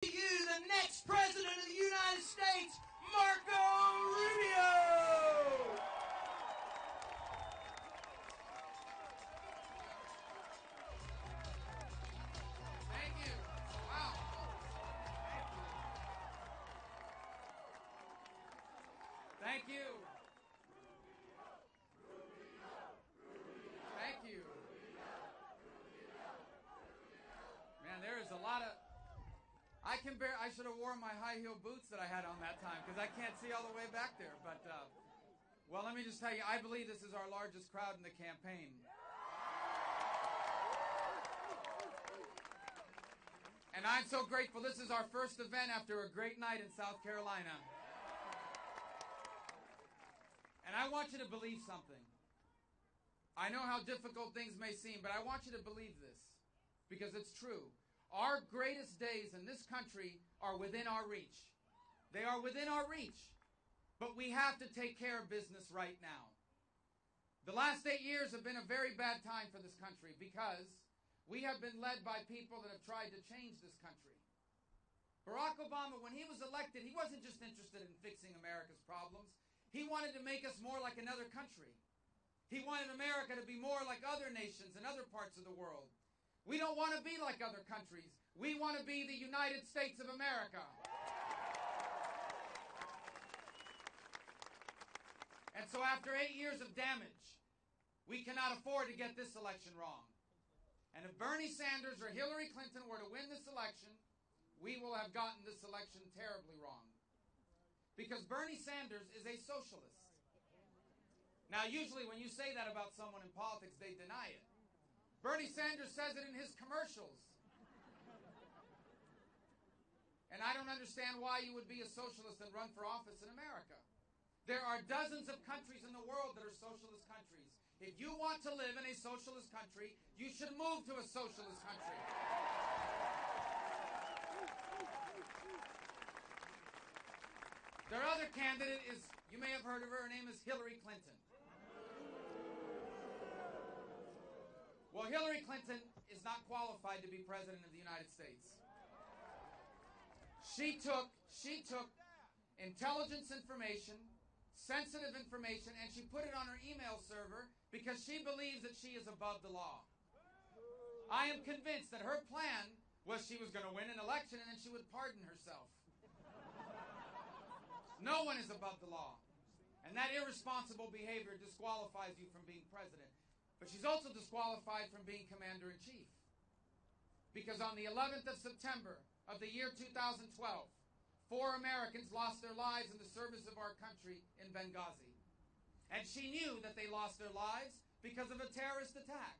To you, the next President of the United States, Marco Rubio! Thank you. Wow. Thank you. Thank you. Man, there is a lot of... I should have worn my high heel boots that I had on that time because I can't see all the way back there. But, well, let me just tell you, I believe this is our largest crowd in the campaign. And I'm so grateful. This is our first event after a great night in South Carolina. And I want you to believe something. I know how difficult things may seem, but I want you to believe this because it's true. Our greatest days in this country are within our reach. They are within our reach. But we have to take care of business right now. The last 8 years have been a very bad time for this country because we have been led by people that have tried to change this country. Barack Obama, when he was elected, he wasn't just interested in fixing America's problems. He wanted to make us more like another country. He wanted America to be more like other nations and other parts of the world. We don't want to be like other countries. We want to be the United States of America. And so after 8 years of damage, we cannot afford to get this election wrong. And if Bernie Sanders or Hillary Clinton were to win this election, we will have gotten this election terribly wrong. Because Bernie Sanders is a socialist. Now, usually when you say that about someone in politics, they deny it. Bernie Sanders says it in his commercials. And I don't understand why you would be a socialist and run for office in America. There are dozens of countries in the world that are socialist countries. If you want to live in a socialist country, you should move to a socialist country. Their other candidate is, you may have heard of her name is Hillary Clinton. Well, Hillary Clinton is not qualified to be President of the United States. She took intelligence information, sensitive information, and she put it on her email server because she believes that she is above the law. I am convinced that her plan was she was going to win an election and then she would pardon herself. No one is above the law. And that irresponsible behavior disqualifies you from being president. But she's also disqualified from being commander-in-chief. Because on the 11th of September of the year 2012, 4 Americans lost their lives in the service of our country in Benghazi. And she knew that they lost their lives because of a terrorist attack.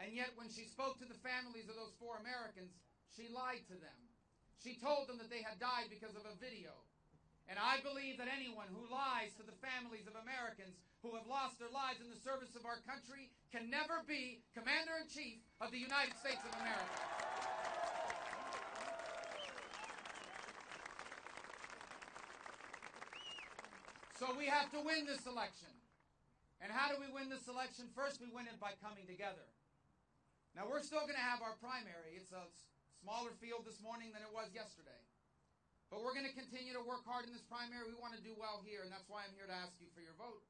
And yet when she spoke to the families of those 4 Americans, she lied to them. She told them that they had died because of a video. And I believe that anyone who lies to the families of Americans who have lost their lives in the service of our country can never be Commander-in-Chief of the United States of America. So we have to win this election. And how do we win this election? First, we win it by coming together. Now, we're still going to have our primary. It's a smaller field this morning than it was yesterday. But we're going to continue to work hard in this primary. We want to do well here, and that's why I'm here to ask you for your vote.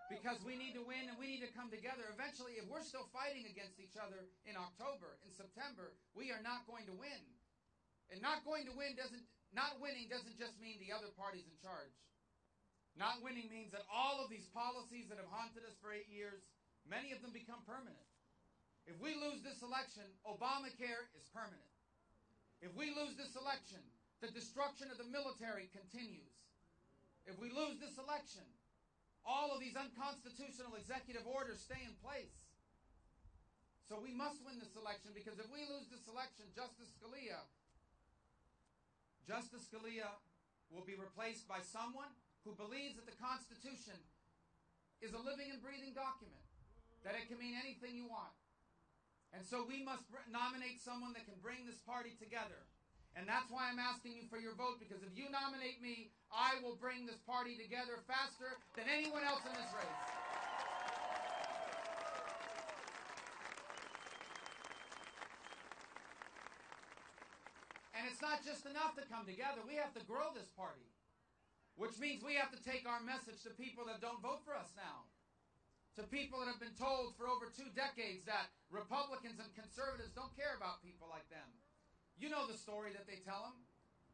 Because we need to win, and we need to come together. Eventually, if we're still fighting against each other in October, in September, we are not going to win. And not winning doesn't just mean the other party's in charge. Not winning means that all of these policies that have haunted us for 8 years, many of them become permanent. If we lose this election, Obamacare is permanent. If we lose this election, the destruction of the military continues. If we lose this election, all of these unconstitutional executive orders stay in place. So we must win this election because if we lose this election, Justice Scalia will be replaced by someone who believes that the Constitution is a living and breathing document, that it can mean anything you want. And so we must nominate someone that can bring this party together. And that's why I'm asking you for your vote, because if you nominate me, I will bring this party together faster than anyone else in this race. And it's it's not just enough to come together. We have to grow this party, which means we have to take our message to people that don't vote for us now, to people that have been told for over 2 decades that Republicans and conservatives don't care about people like them. You know the story that they tell them.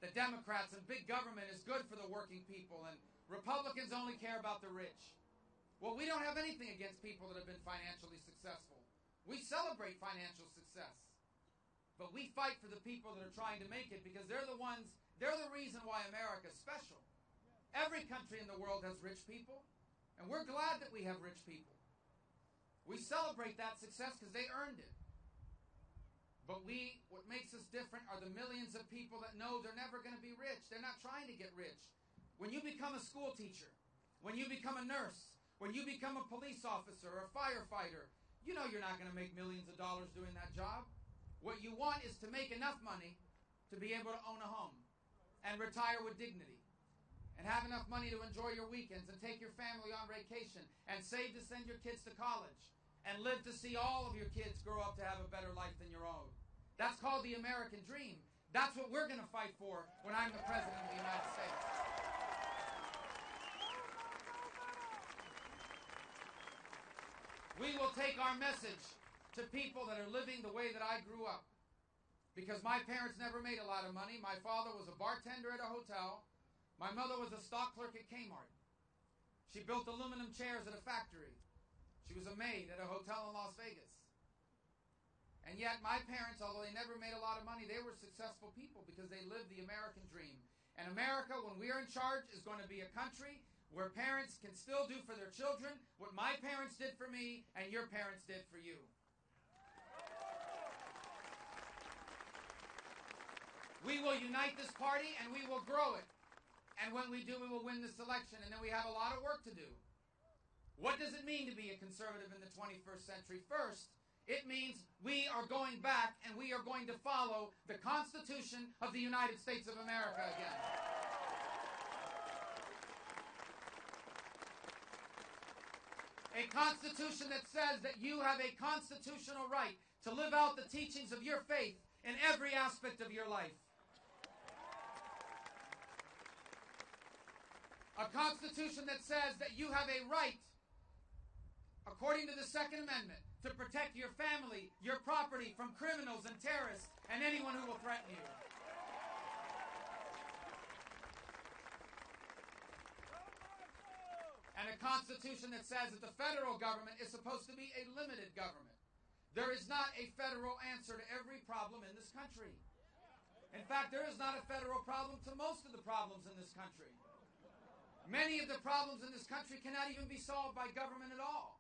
The Democrats and big government is good for the working people, and Republicans only care about the rich. Well, we don't have anything against people that have been financially successful. We celebrate financial success. But we fight for the people that are trying to make it, because they're the reason why America is special. Every country in the world has rich people, and we're glad that we have rich people. We celebrate that success because they earned it. But what makes us different are the millions of people that know they're never going to be rich. They're not trying to get rich. When you become a school teacher, when you become a nurse, when you become a police officer or a firefighter, you know you're not going to make millions of dollars doing that job. What you want is to make enough money to be able to own a home and retire with dignity and have enough money to enjoy your weekends and take your family on vacation and save to send your kids to college and live to see all of your kids grow up to have a better life than your own. That's called the American dream. That's what we're going to fight for when I'm the President of the United States. We will take our message to people that are living the way that I grew up. Because my parents never made a lot of money. My father was a bartender at a hotel. My mother was a stock clerk at Kmart. She built aluminum chairs at a factory. She was a maid at a hotel in Las Vegas. And yet my parents, although they never made a lot of money, they were successful people because they lived the American dream. And America, when we're in charge, is going to be a country where parents can still do for their children what my parents did for me and your parents did for you. We will unite this party and we will grow it. And when we do, we will win this election. And then we have a lot of work to do. What does it mean to be a conservative in the 21st century? First, it means we are going back and we are going to follow the Constitution of the United States of America again. A Constitution that says that you have a constitutional right to live out the teachings of your faith in every aspect of your life. A Constitution that says that you have a right, according to the Second Amendment, to protect your family, your property from criminals and terrorists and anyone who will threaten you. And a Constitution that says that the federal government is supposed to be a limited government. There is not a federal answer to every problem in this country. In fact, there is not a federal problem to most of the problems in this country. Many of the problems in this country cannot even be solved by government at all.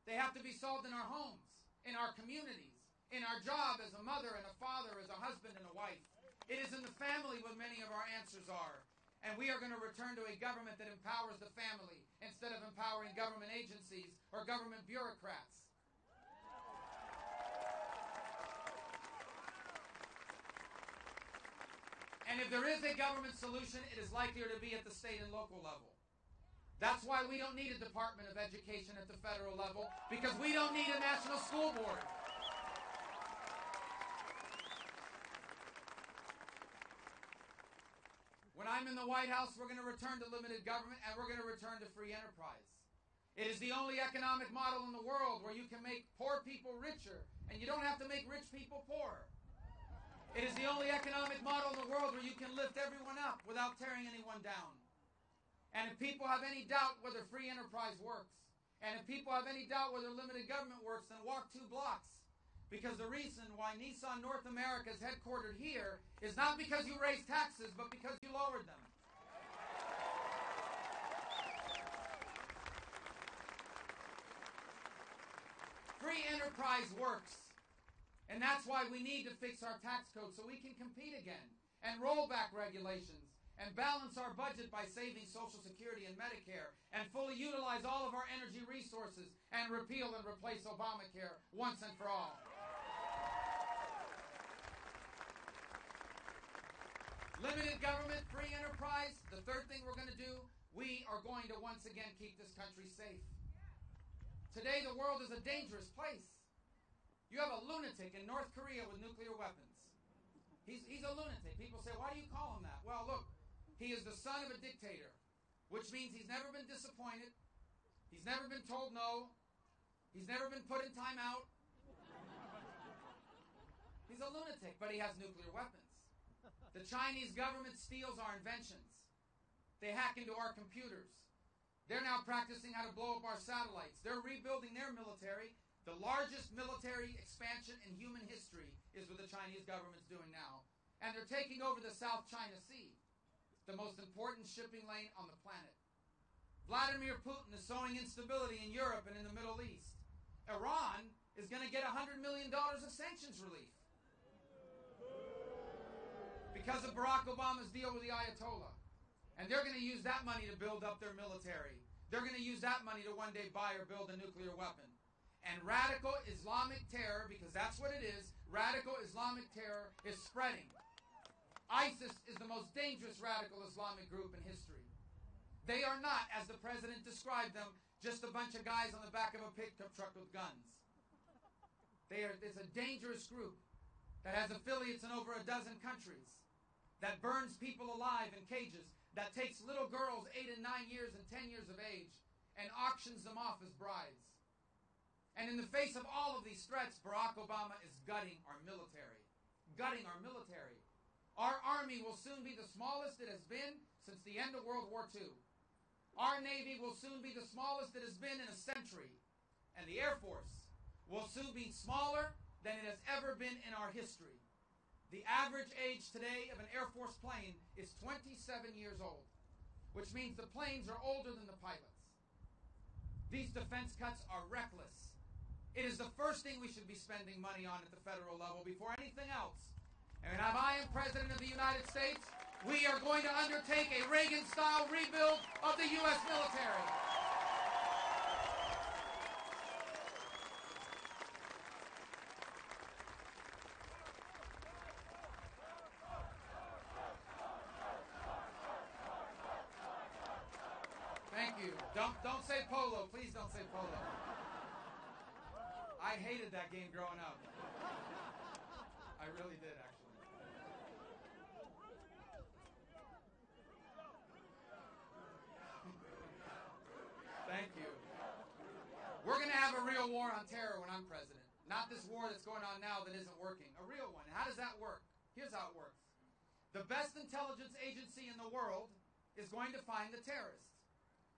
They have to be solved in our homes, in our communities, in our job as a mother and a father, as a husband and a wife. It is in the family where many of our answers are. And we are going to return to a government that empowers the family instead of empowering government agencies or government bureaucrats. And if there is a government solution, it is likelier to be at the state and local level. That's why we don't need a Department of Education at the federal level, because we don't need a national school board. When I'm in the White House, we're going to return to limited government and we're going to return to free enterprise. It is the only economic model in the world where you can make poor people richer and you don't have to make rich people poorer. It is the only economic model in the world where you can lift everyone up without tearing anyone down. And if people have any doubt whether free enterprise works, and if people have any doubt whether limited government works, then walk 2 blocks. Because the reason why Nissan North America is headquartered here is not because you raised taxes, but because you lowered them. Free enterprise works. And that's why we need to fix our tax code so we can compete again and roll back regulations and balance our budget by saving Social Security and Medicare and fully utilize all of our energy resources and repeal and replace Obamacare once and for all. Limited government, free enterprise. The third thing we're going to do, we are going to once again keep this country safe. Today the world is a dangerous place. You have a lunatic in North Korea with nuclear weapons. He's a lunatic. People say, why do you call him that? Well, look, he is the son of a dictator, which means he's never been disappointed. He's never been told no. He's never been put in timeout. He's a lunatic, but he has nuclear weapons. The Chinese government steals our inventions. They hack into our computers. They're now practicing how to blow up our satellites. They're rebuilding their military. The largest military expansion in human history is what the Chinese government's doing now. And they're taking over the South China Sea, the most important shipping lane on the planet. Vladimir Putin is sowing instability in Europe and in the Middle East. Iran is going to get $100 million of sanctions relief because of Barack Obama's deal with the Ayatollah. And they're going to use that money to build up their military. They're going to use that money to one day buy or build a nuclear weapon. And radical Islamic terror, because that's what it is, radical Islamic terror is spreading. ISIS is the most dangerous radical Islamic group in history. They are not, as the president described them, just a bunch of guys on the back of a pickup truck with guns. It's a dangerous group that has affiliates in over a dozen countries, that burns people alive in cages, that takes little girls 8 and 9 years and 10 years of age and auctions them off as brides. And in the face of all of these threats, Barack Obama is gutting our military. Gutting our military. Our army will soon be the smallest it has been since the end of World War II. Our Navy will soon be the smallest it has been in a century. And the Air Force will soon be smaller than it has ever been in our history. The average age today of an Air Force plane is 27 years old, which means the planes are older than the pilots. These defense cuts are reckless. It is the first thing we should be spending money on at the federal level before anything else. And if I am President of the United States, we are going to undertake a Reagan-style rebuild of the U.S. military. Thank you. Don't say polo. Please don't say polo. I hated that game growing up. I really did, actually. Thank you. We're going to have a real war on terror when I'm president. Not this war that's going on now that isn't working. A real one. How does that work? Here's how it works. The best intelligence agency in the world is going to find the terrorists.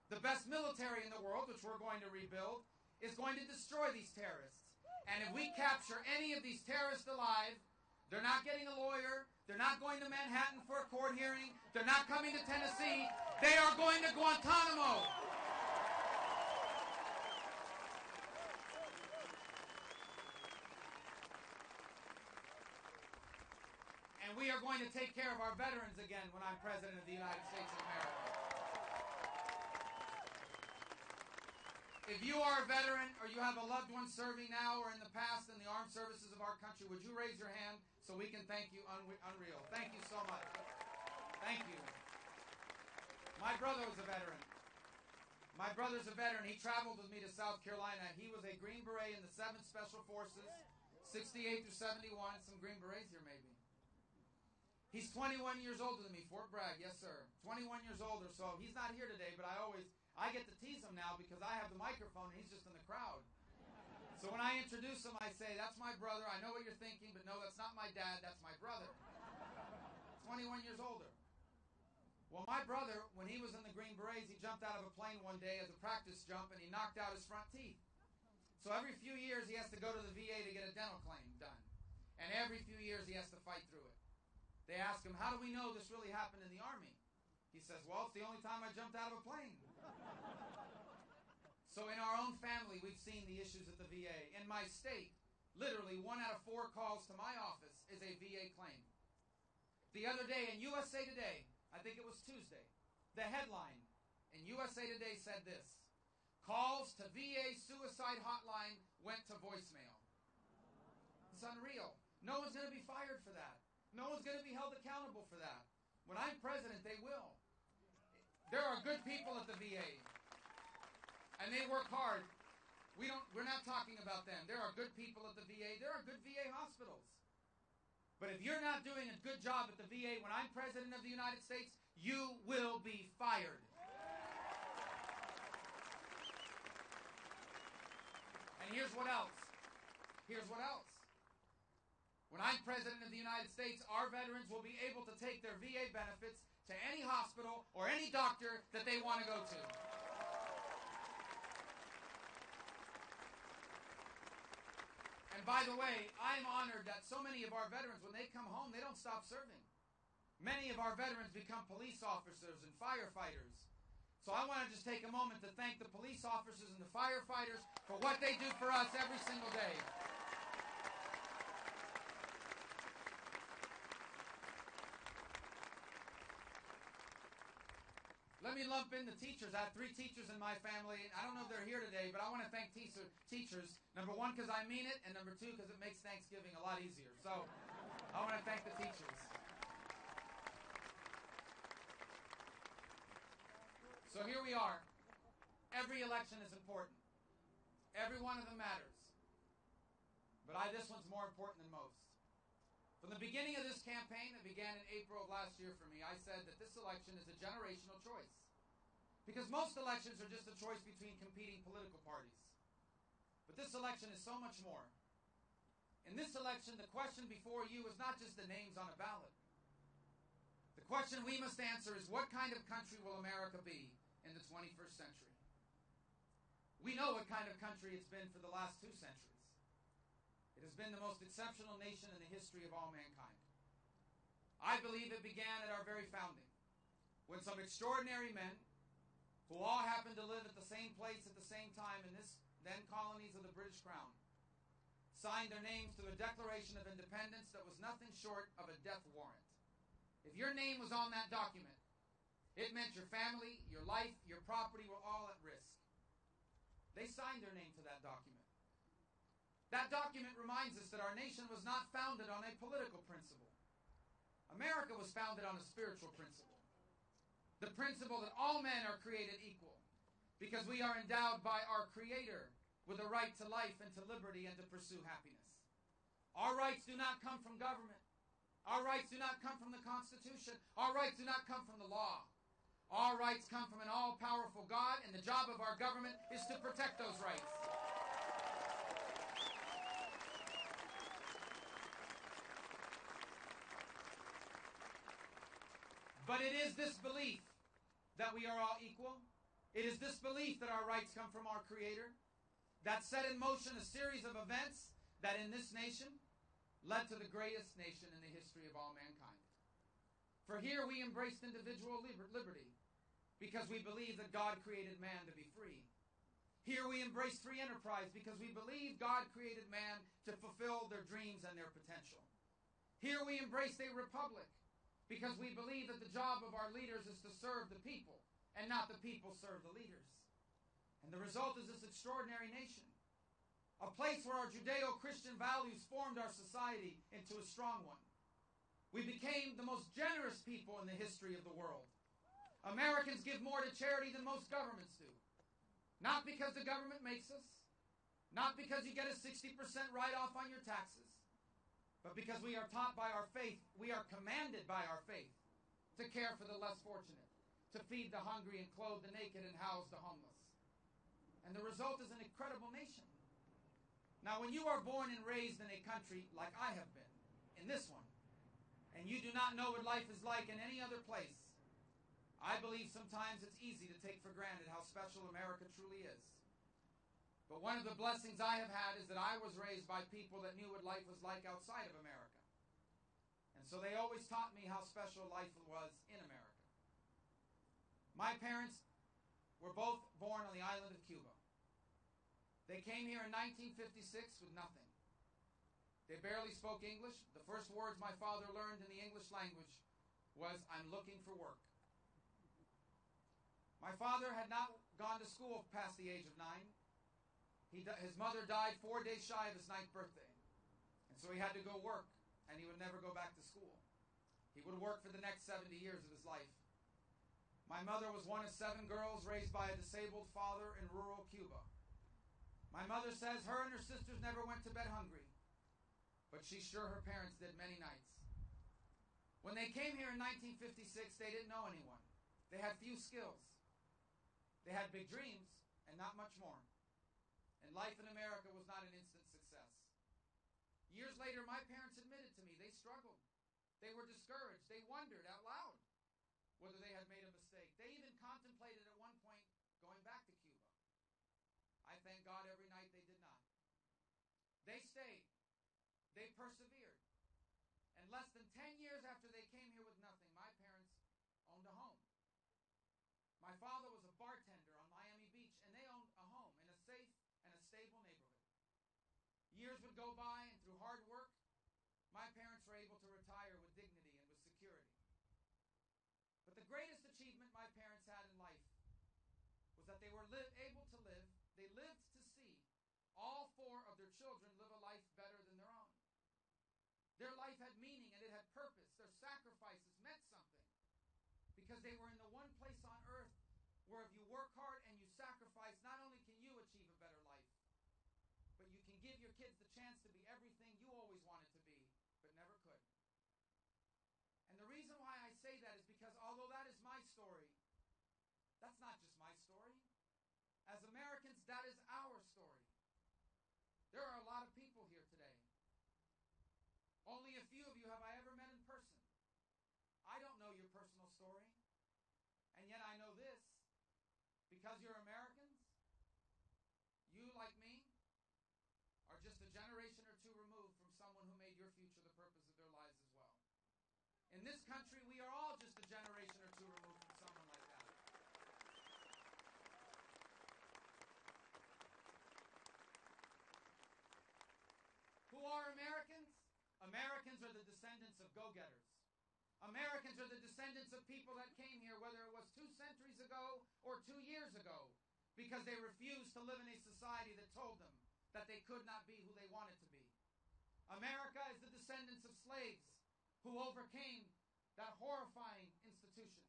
The best military in the world, which we're going to rebuild, is going to destroy these terrorists. And if we capture any of these terrorists alive, they're not getting a lawyer, they're not going to Manhattan for a court hearing, they're not coming to Tennessee, they are going to Guantanamo. And we are going to take care of our veterans again when I'm President of the United States of America. If you are a veteran or you have a loved one serving now or in the past in the armed services of our country, would you raise your hand so we can thank you? Unreal. Thank you so much. Thank you. My brother was a veteran. My brother's a veteran. He traveled with me to South Carolina. He was a Green Beret in the 7th Special Forces, 68 through 71. Some Green Berets here, maybe. He's 21 years older than me. Fort Bragg, yes, sir. 21 years older, so he's not here today, but I get to tease him now because I have the microphone and he's just in the crowd. So when I introduce him, I say, that's my brother. I know what you're thinking, but no, that's not my dad. That's my brother. 21 years older. Well, my brother, when he was in the Green Berets, he jumped out of a plane one day as a practice jump and he knocked out his front teeth. So every few years he has to go to the VA to get a dental claim done. And every few years he has to fight through it. They ask him, how do we know this really happened in the Army? He says, well, it's the only time I jumped out of a plane. So in our own family, we've seen the issues at the VA. In my state, literally 1 out of 4 calls to my office is a VA claim. The other day in USA Today, I think it was Tuesday, the headline in USA Today said this: calls to VA suicide hotline went to voicemail. It's unreal. No one's going to be fired for that. No one's going to be held accountable for that. When I'm president, they will. There are good people at the VA. And they work hard. We're not talking about them. There are good people at the VA. There are good VA hospitals. But if you're not doing a good job at the VA when I'm President of the United States, you will be fired. And here's what else. Here's what else. When I'm President of the United States, our veterans will be able to take their VA benefits to any hospital or any doctor that they want to go to. And by the way, I'm honored that so many of our veterans, when they come home, they don't stop serving. Many of our veterans become police officers and firefighters. So I want to just take a moment to thank the police officers and the firefighters for what they do for us every single day. Let me lump in the teachers. I have 3 teachers in my family. I don't know if they're here today, but I want to thank teachers. Number 1, because I mean it, and number 2, because it makes Thanksgiving a lot easier. So I want to thank the teachers. So here we are. Every election is important. Every one of them matters. But this one's more important than most. From the beginning of this campaign that began in April of last year for me, I said that this election is a generational choice. Because most elections are just a choice between competing political parties. But this election is so much more. In this election, the question before you is not just the names on a ballot. The question we must answer is, what kind of country will America be in the 21st century? We know what kind of country it's been for the last 2 centuries. It has been the most exceptional nation in the history of all mankind. I believe it began at our very founding, when some extraordinary men, who all happened to live at the same place at the same time in this then colonies of the British Crown, signed their names to a Declaration of Independence that was nothing short of a death warrant. If your name was on that document, it meant your family, your life, your property were all at risk. They signed their name to that document. That document reminds us that our nation was not founded on a political principle. America was founded on a spiritual principle. The principle that all men are created equal, because we are endowed by our Creator with a right to life and to liberty and to pursue happiness. Our rights do not come from government. Our rights do not come from the Constitution. Our rights do not come from the law. Our rights come from an all-powerful God, and the job of our government is to protect those rights. But it is this belief that we are all equal. It is this belief that our rights come from our Creator that set in motion a series of events that in this nation led to the greatest nation in the history of all mankind. For here we embraced individual liberty because we believe that God created man to be free. Here we embrace free enterprise because we believe God created man to fulfill their dreams and their potential. Here we embraced a republic because we believe that the job of our leaders is to serve the people and not the people serve the leaders. And the result is this extraordinary nation, a place where our Judeo-Christian values formed our society into a strong one. We became the most generous people in the history of the world. Americans give more to charity than most governments do. Not because the government makes us, not because you get a 60% write-off on your taxes, but because we are taught by our faith, we are commanded by our faith to care for the less fortunate, to feed the hungry and clothe the naked and house the homeless. And the result is an incredible nation. Now, when you are born and raised in a country like I have been, in this one, and you do not know what life is like in any other place, I believe sometimes it's easy to take for granted how special America truly is. But one of the blessings I have had is that I was raised by people that knew what life was like outside of America. And so they always taught me how special life was in America. My parents were both born on the island of Cuba. They came here in 1956 with nothing. They barely spoke English. The first words my father learned in the English language was, "I'm looking for work." My father had not gone to school past the age of 9. His mother died 4 days shy of his 9th birthday. And so he had to go work, and he would never go back to school. He would work for the next 70 years of his life. My mother was one of 7 girls raised by a disabled father in rural Cuba. My mother says her and her sisters never went to bed hungry, but she's sure her parents did many nights. When they came here in 1956, they didn't know anyone. They had few skills. They had big dreams and not much more. And life in America was not an instant success. Years later, my parents admitted to me they struggled. They were discouraged. They wondered out loud whether they had made a mistake. They even contemplated at one point going back to Cuba. I thank God every night they did not. They stayed. They persevered. And less than 10 years after they came here with nothing, my parents owned a home. My father was a bartender on Miami Beach, and they owned a home in a safe and a stable neighborhood. Years would go by, and through hard work, my parents were able to retire with dignity and with security. But the greatest achievement my parents had in life was that they were able to live. They lived to see all four of their children live a life better than their own. Their life had meaning and it had purpose. Their sacrifices meant something because they were in the one place on earth where if you work hard and you sacrifice, not only can you achieve a better life, but you can give your kids the chance to be everything you always wanted to be, but never could. And the reason why I say that is because although that is my story, that's not just my story. As Americans, that is our story. There are a lot of people here today. Only a few of you have I ever met in person. I don't know your personal story. And yet I know this. Because you're Americans, you, like me, are just a generation or two removed from someone who made your future the purpose of their lives as well. In this country, we are all just a generation or two removed from someone like that. Who are Americans? Americans are the descendants of go-getters. Americans are the descendants of people that came here, whether it was 2 centuries ago or 2 years ago, because they refused to live in a society that told them that they could not be who they wanted to be. America is the descendants of slaves who overcame that horrifying institution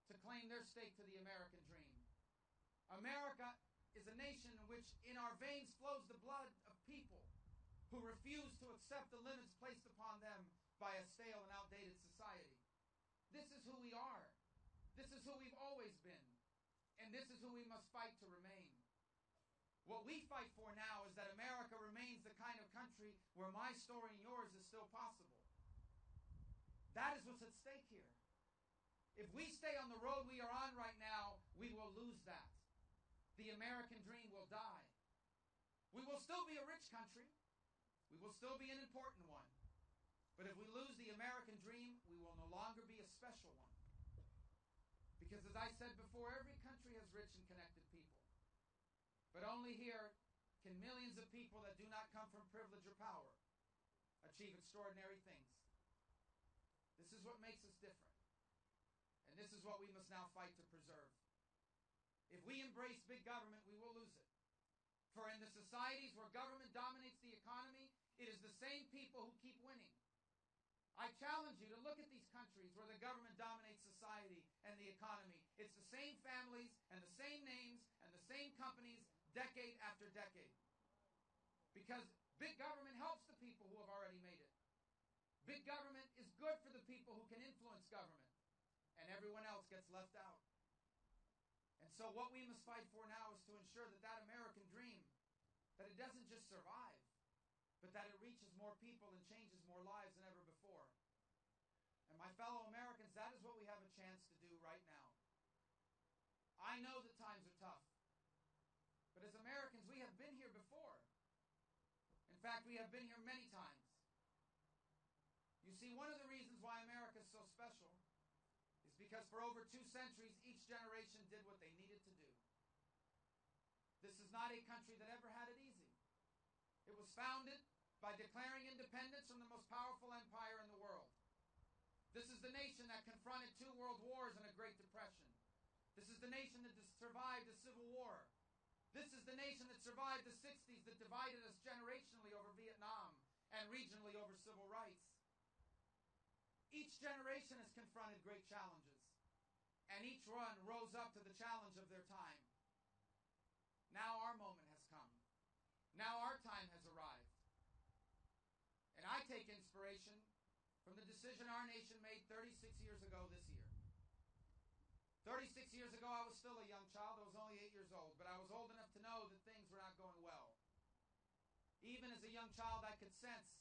to claim their stake to the American dream. America is a nation in which in our veins flows the blood of people who refuse to accept the limits placed upon them by a stale and outdated society. This is who we are. This is who we've always been. And this is who we must fight to remain. What we fight for now is that America remains the kind of country where my story and yours is still possible. That is what's at stake here. If we stay on the road we are on right now, we will lose that. The American dream will die. We will still be a rich country. We will still be an important one. But if we lose the American dream, we will no longer be a special one. Because as I said before, every country has rich and connected people. But only here can millions of people that do not come from privilege or power achieve extraordinary things. This is what makes us different. And this is what we must now fight to preserve. If we embrace big government, we will lose it. For in the societies where government dominates the economy, it is the same people who keep winning. I challenge you to look at these countries where the government dominates society and the economy. It's the same families and the same names and the same companies decade after decade. Because big government helps the people who have already made it. Big government is good for the people who can influence government. And everyone else gets left out. And so what we must fight for now is to ensure that that American dream, that it doesn't just survive, but that it reaches more people and changes more lives than ever before. And my fellow Americans, that is what we have a chance to do right now. I know that times are tough. But as Americans, we have been here before. In fact, we have been here many times. You see, one of the reasons why America is so special is because for over 2 centuries, each generation did what they needed to do. This is not a country that ever had it easy. It was founded by declaring independence from the most powerful empire in the world. This is the nation that confronted 2 world wars and a Great Depression. This is the nation that survived a civil war. This is the nation that survived the 60s that divided us generationally over Vietnam and regionally over civil rights. Each generation has confronted great challenges, and each one rose up to the challenge of their time. Now our moment has come. Now our time has arrived. And I take inspiration from the decision our nation made 36 years ago this year. 36 years ago, I was still a young child. I was only 8 years old, but I was old enough to know that things were not going well. Even as a young child, I could sense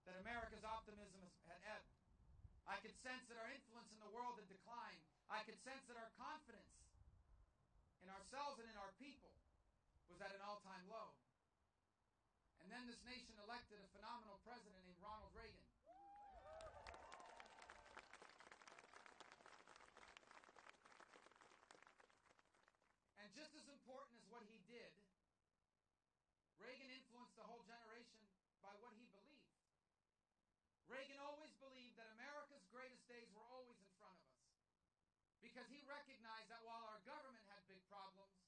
that America's optimism had ebbed. I could sense that our influence in the world had declined. I could sense that our confidence in ourselves and in our people was at an all-time low. And then this nation elected a phenomenal president named Ronald Reagan. And just as important as what he did, Reagan influenced the whole generation by what he believed. Reagan always believed that America's greatest days were always in front of us, because he recognized that while our government had big problems,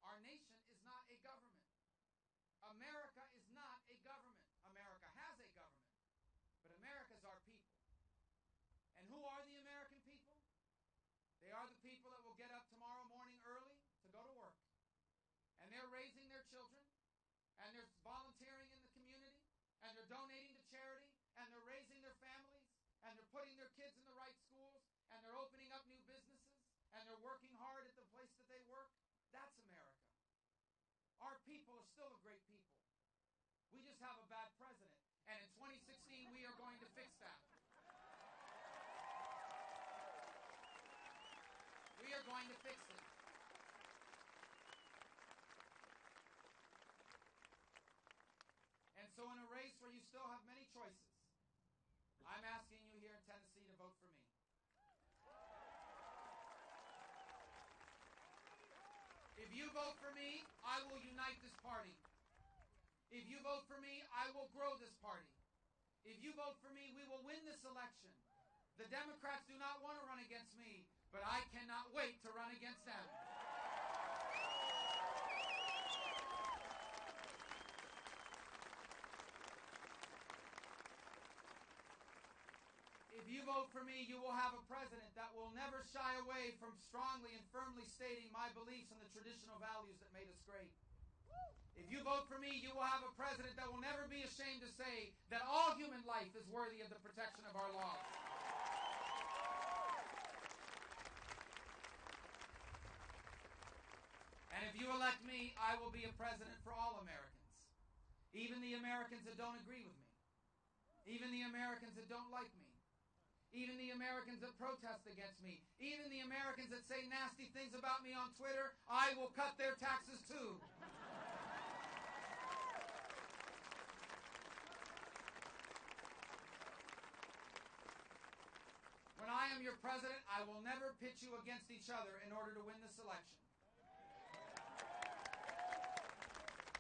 our nation is not a government. America is not a government. America has a government, but America's our people. And who are the American people? They are the people that will get up tomorrow morning early to go to work. And they're raising their children, and they're volunteering in the community, and they're donating to charity, and they're raising their families, and they're putting their kids in the right schools, and they're opening up new businesses, and they're working hard at the place that they work. That's America. Our people are still a great people. We just have a bad president. And in 2016, we are going to fix that. We are going to fix it. And so in a race where you still have many choices, I'm asking you here in Tennessee to vote for me. If you vote for me, I will unite this party. If you vote for me, I will grow this party. If you vote for me, we will win this election. The Democrats do not want to run against me, but I cannot wait to run against them. If you vote for me, you will have a president that will never shy away from strongly and firmly stating my beliefs and the traditional values that made us great. If you vote for me, you will have a president that will never be ashamed to say that all human life is worthy of the protection of our laws. And if you elect me, I will be a president for all Americans. Even the Americans that don't agree with me. Even the Americans that don't like me. Even the Americans that protest against me. Even the Americans that say nasty things about me on Twitter, I will cut their taxes too. When I am your president, I will never pit you against each other in order to win this election.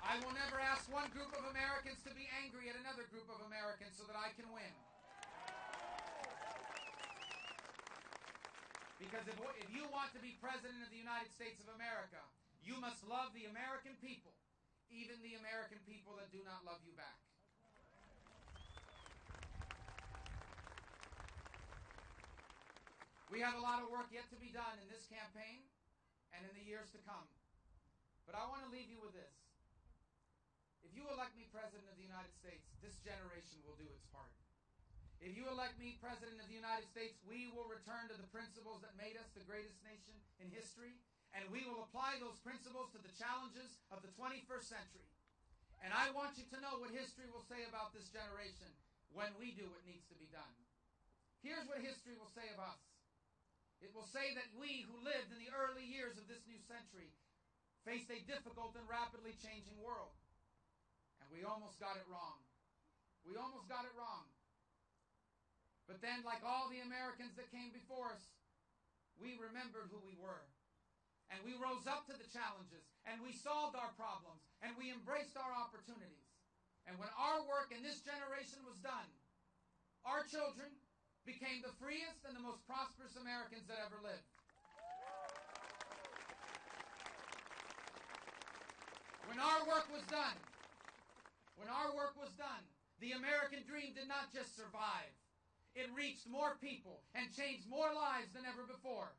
I will never ask one group of Americans to be angry at another group of Americans so that I can win. Because if you want to be president of the United States of America, you must love the American people, even the American people that do not love you back. We have a lot of work yet to be done in this campaign and in the years to come. But I want to leave you with this. If you elect me president of the United States, this generation will do its part. If you elect me president of the United States, we will return to the principles that made us the greatest nation in history, and we will apply those principles to the challenges of the 21st century. And I want you to know what history will say about this generation when we do what needs to be done. Here's what history will say of us. It will say that we who lived in the early years of this new century faced a difficult and rapidly changing world. And we almost got it wrong. We almost got it wrong. But then, like all the Americans that came before us, we remembered who we were. And we rose up to the challenges, and we solved our problems, and we embraced our opportunities. And when our work in this generation was done, our children became the freest and the most prosperous Americans that ever lived. When our work was done, the American dream did not just survive. It reached more people and changed more lives than ever before.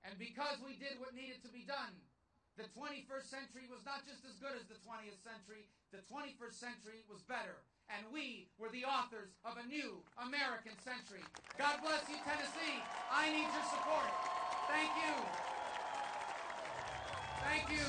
And because we did what needed to be done, the 21st century was not just as good as the 20th century, the 21st century was better. and we were the authors of a new American century. God bless you, Tennessee. I need your support. Thank you. Thank you.